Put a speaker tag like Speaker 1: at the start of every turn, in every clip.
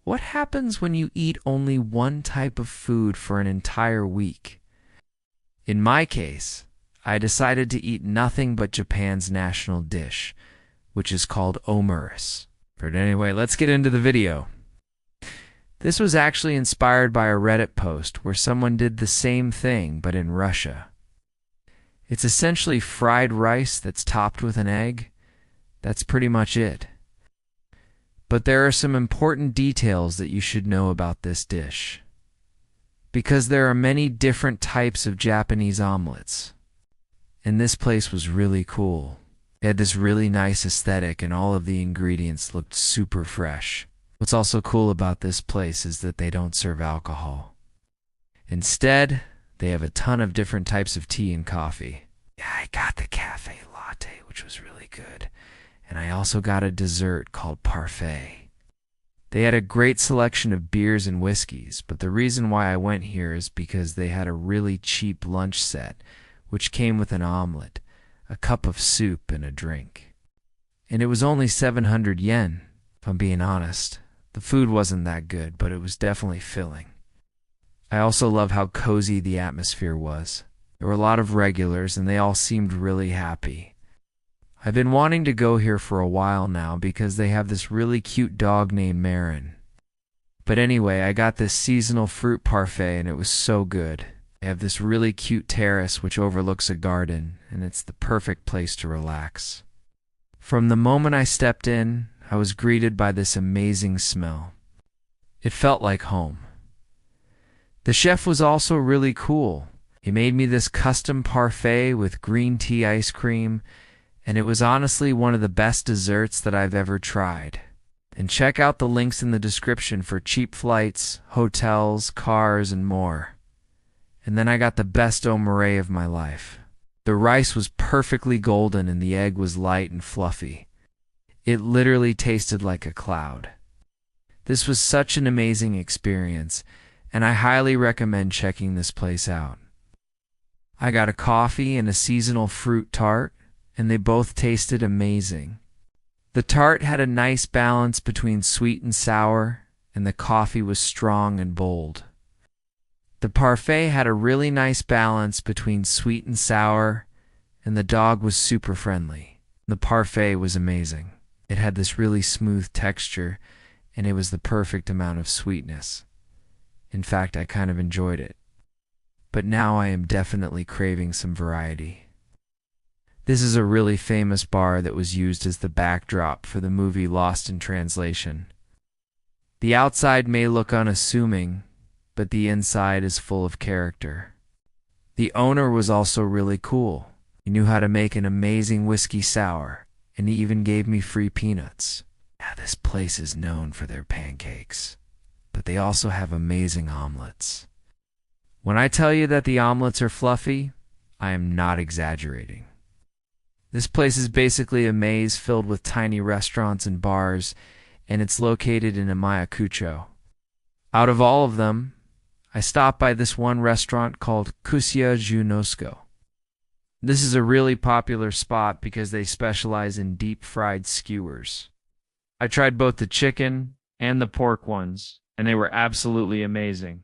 Speaker 1: what happens when you eat only one type of food for an entire week? In my case, I decided to eat nothing but Japan's national dish, which is called omurice. But anyway, let's get into the video. This was actually inspired by a Reddit post where someone did the same thing but in Russia. It's essentially fried rice that's topped with an egg. That's pretty much it. But there are some important details that you should know about this dish, because there are many different types of Japanese omelets, and this place was really cool. It had this really nice aesthetic and all of the ingredients looked super fresh. What's also cool about this place is that they don't serve alcohol. Instead, they have a ton of different types of tea and coffee. Yeah, I got the cafe latte, which was really good. And I also got a dessert called parfait. They had a great selection of beers and whiskeys, but the reason why I went here is because they had a really cheap lunch set, which came with an omelet, a cup of soup, and a drink. And it was only 700 yen, if I'm being honest. The food wasn't that good, but it was definitely filling. I also love how cozy the atmosphere was. There were a lot of regulars, and they all seemed really happy. I've been wanting to go here for a while now because they have this really cute dog named Marin. But anyway, I got this seasonal fruit parfait and it was so good. They have this really cute terrace which overlooks a garden, and it's the perfect place to relax. From the moment I stepped in, I was greeted by this amazing smell. It felt like home. The chef was also really cool. He made me this custom parfait with green tea ice cream, and it was honestly one of the best desserts that I've ever tried. And check out the links in the description for cheap flights, hotels, cars, and more. And then I got the best omurice of my life. The rice was perfectly golden and the egg was light and fluffy. It literally tasted like a cloud. This was such an amazing experience, and I highly recommend checking this place out. I got a coffee and a seasonal fruit tart, and they both tasted amazing. The tart had a nice balance between sweet and sour, and the coffee was strong and bold. The parfait had a really nice balance between sweet and sour, and the dog was super friendly. The parfait was amazing. It had this really smooth texture, and it was the perfect amount of sweetness. In fact, I kind of enjoyed it. But now I am definitely craving some variety. This is a really famous bar that was used as the backdrop for the movie Lost in Translation. The outside may look unassuming, but the inside is full of character. The owner was also really cool. He knew how to make an amazing whiskey sour, and he even gave me free peanuts. Yeah, this place is known for their pancakes, but they also have amazing omelets. When I tell you that the omelets are fluffy, I am not exaggerating. This place is basically a maze filled with tiny restaurants and bars, and it's located in Amayakucho. Out of all of them, I stopped by this one restaurant called Cuisine. This is a really popular spot because they specialize in deep-fried skewers. I tried both the chicken and the pork ones, and they were absolutely amazing.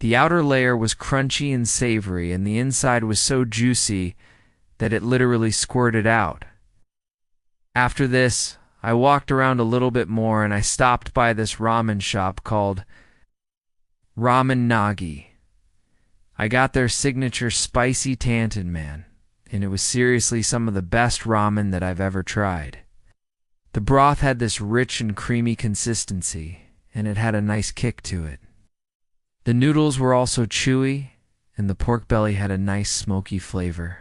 Speaker 1: The outer layer was crunchy and savory, and the inside was so juicy that it literally squirted out. After this, I walked around a little bit more and I stopped by this ramen shop called Ramen Nagi. I got their signature spicy tantan man, and it was seriously some of the best ramen that I've ever tried. The broth had this rich and creamy consistency, and it had a nice kick to it. The noodles were also chewy, and the pork belly had a nice smoky flavor.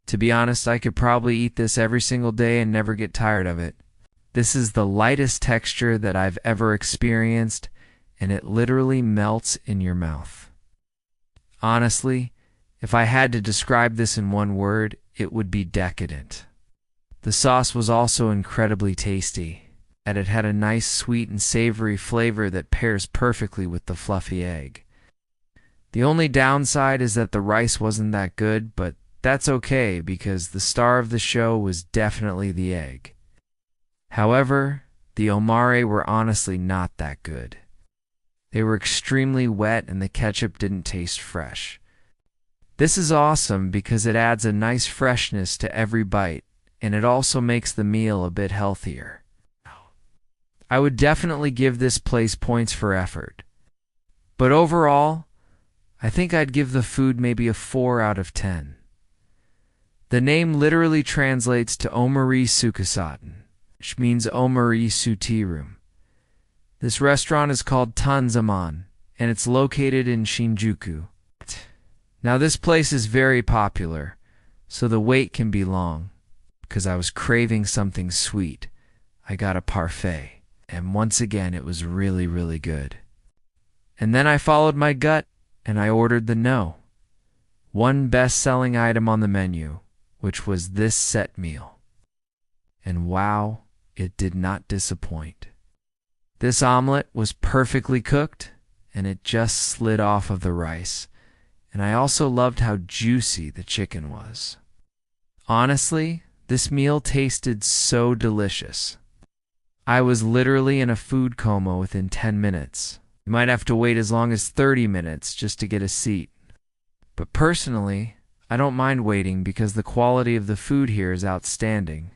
Speaker 1: To be honest, I could probably eat this every single day and never get tired of it. This is the lightest texture that I've ever experienced, and it literally melts in your mouth. Honestly, if I had to describe this in one word, it would be decadent. The sauce was also incredibly tasty, and it had a nice sweet and savory flavor that pairs perfectly with the fluffy egg. The only downside is that the rice wasn't that good, but that's okay because the star of the show was definitely the egg. However, the omare were honestly not that good. They were extremely wet and the ketchup didn't taste fresh. This is awesome because it adds a nice freshness to every bite, and it also makes the meal a bit healthier. I would definitely give this place points for effort. But overall, I think I'd give the food maybe a 4 out of 10. The name literally translates to Omari Sukusaten, which means Omari Su Tea Room. This restaurant is called Tanzaman, and it's located in Shinjuku. Now this place is very popular, so the wait can be long. Because I was craving something sweet, I got a parfait, and once again it was really, really good. And then I followed my gut, and I ordered the one best-selling item on the menu, which was this set meal. And wow, it did not disappoint. This omelet was perfectly cooked, and it just slid off of the rice. And I also loved how juicy the chicken was. Honestly, this meal tasted so delicious. I was literally in a food coma within 10 minutes. You might have to wait as long as 30 minutes just to get a seat. But personally, I don't mind waiting because the quality of the food here is outstanding.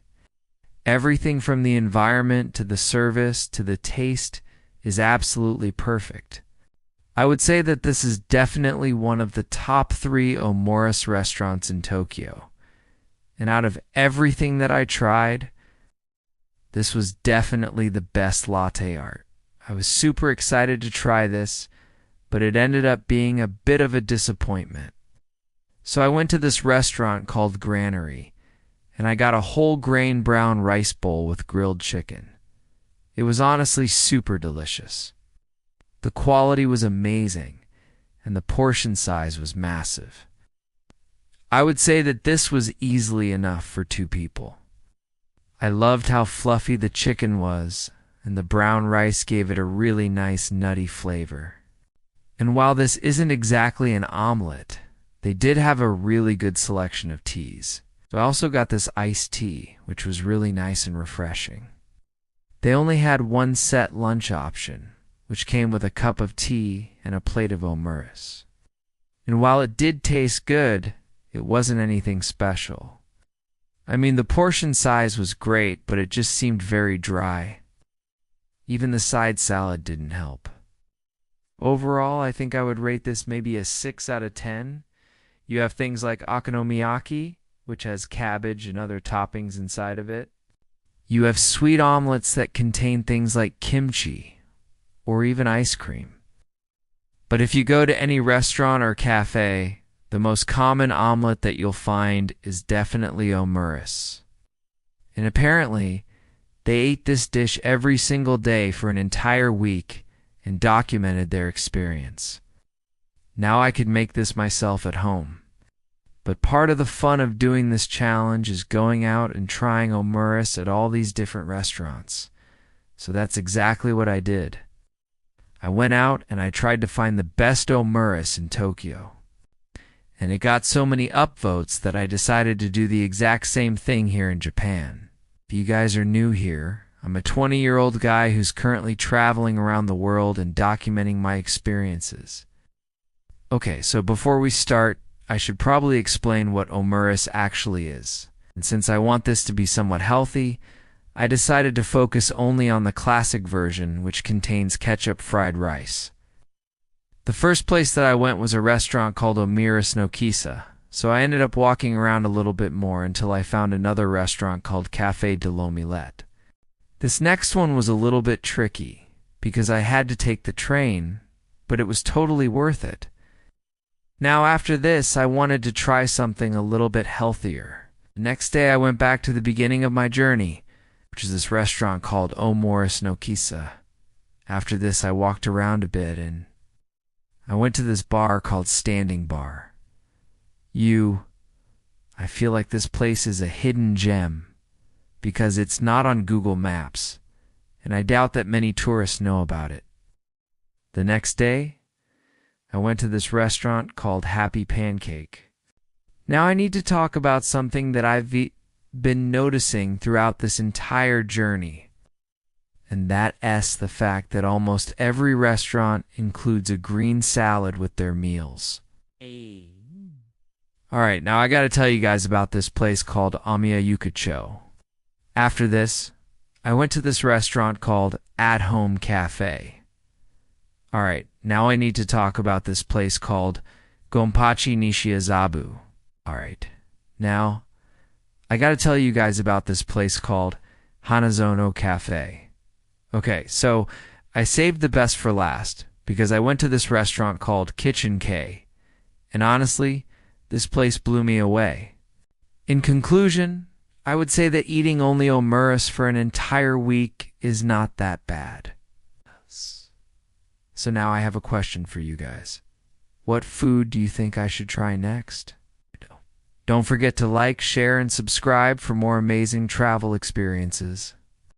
Speaker 1: Everything from the environment to the service to the taste is absolutely perfect. I would say that this is definitely one of the top 3 omurice restaurants in Tokyo. And out of everything that I tried, this was definitely the best latte art. I was super excited to try this, but it ended up being a bit of a disappointment. So I went to this restaurant called Culinary, and I got a whole grain brown rice bowl with grilled chicken. It was honestly super delicious. The quality was amazing, and the portion size was massive. I would say that this was easily enough for 2 people. I loved how fluffy the chicken was, and the brown rice gave it a really nice nutty flavor. And while this isn't exactly an omelet, they did have a really good selection of teas. So I also got this iced tea, which was really nice and refreshing. They only had one set lunch option, which came with a cup of tea and a plate of omurice. And while it did taste good, it wasn't anything special. I mean, the portion size was great, but it just seemed very dry. Even the side salad didn't help. Overall, I think I would rate this maybe a 6 out of 10. You have things like okonomiyaki, which has cabbage and other toppings inside of it. You have sweet omelets that contain things like kimchi, or even ice cream. But if you go to any restaurant or cafe, the most common omelet that you'll find is definitely omurice. And apparently, they ate this dish every single day for an entire week and documented their experience. Now I could make this myself at home. But part of the fun of doing this challenge is going out and trying omurice at all these different restaurants. So that's exactly what I did. I went out and I tried to find the best omurice in Tokyo. And it got so many upvotes that I decided to do the exact same thing here in Japan. If you guys are new here, I'm a 20-year-old guy who's currently traveling around the world and documenting my experiences. Okay, so before we start, I should probably explain what omurice actually is. And since I want this to be somewhat healthy, I decided to focus only on the classic version, which contains ketchup fried rice. The first place that I went was a restaurant called Omiris no Kisa, so I ended up walking around a little bit more until I found another restaurant called Café de l'Omelette. This next one was a little bit tricky, because I had to take the train, but it was totally worth it. Now after this, I wanted to try something a little bit healthier. The next day I went back to the beginning of my journey, which is this restaurant called Omiris no Kisa. After this, I walked around a bit and I went to this bar called Standing Bar. I feel like this place is a hidden gem because it's not on Google Maps, and I doubt that many tourists know about it. The next day, I went to this restaurant called Happy Pancake. Now I need to talk about something that I've been noticing throughout this entire journey. And that's the fact that almost every restaurant includes a green salad with their meals. Alright, now I gotta tell you guys about this place called Amiya Yukacho. After this, I went to this restaurant called At Home Cafe. Alright, now I need to talk about this place called Gonpachi Nishiazabu. Alright, now I gotta tell you guys about this place called Hanazono Cafe. Okay, so I saved the best for last because I went to this restaurant called Kitchen K, and honestly, this place blew me away. In conclusion, I would say that eating only omuras for an entire week is not that bad. So now I have a question for you guys. What food do you think I should try next? Don't forget to like, share, and subscribe for more amazing travel experiences.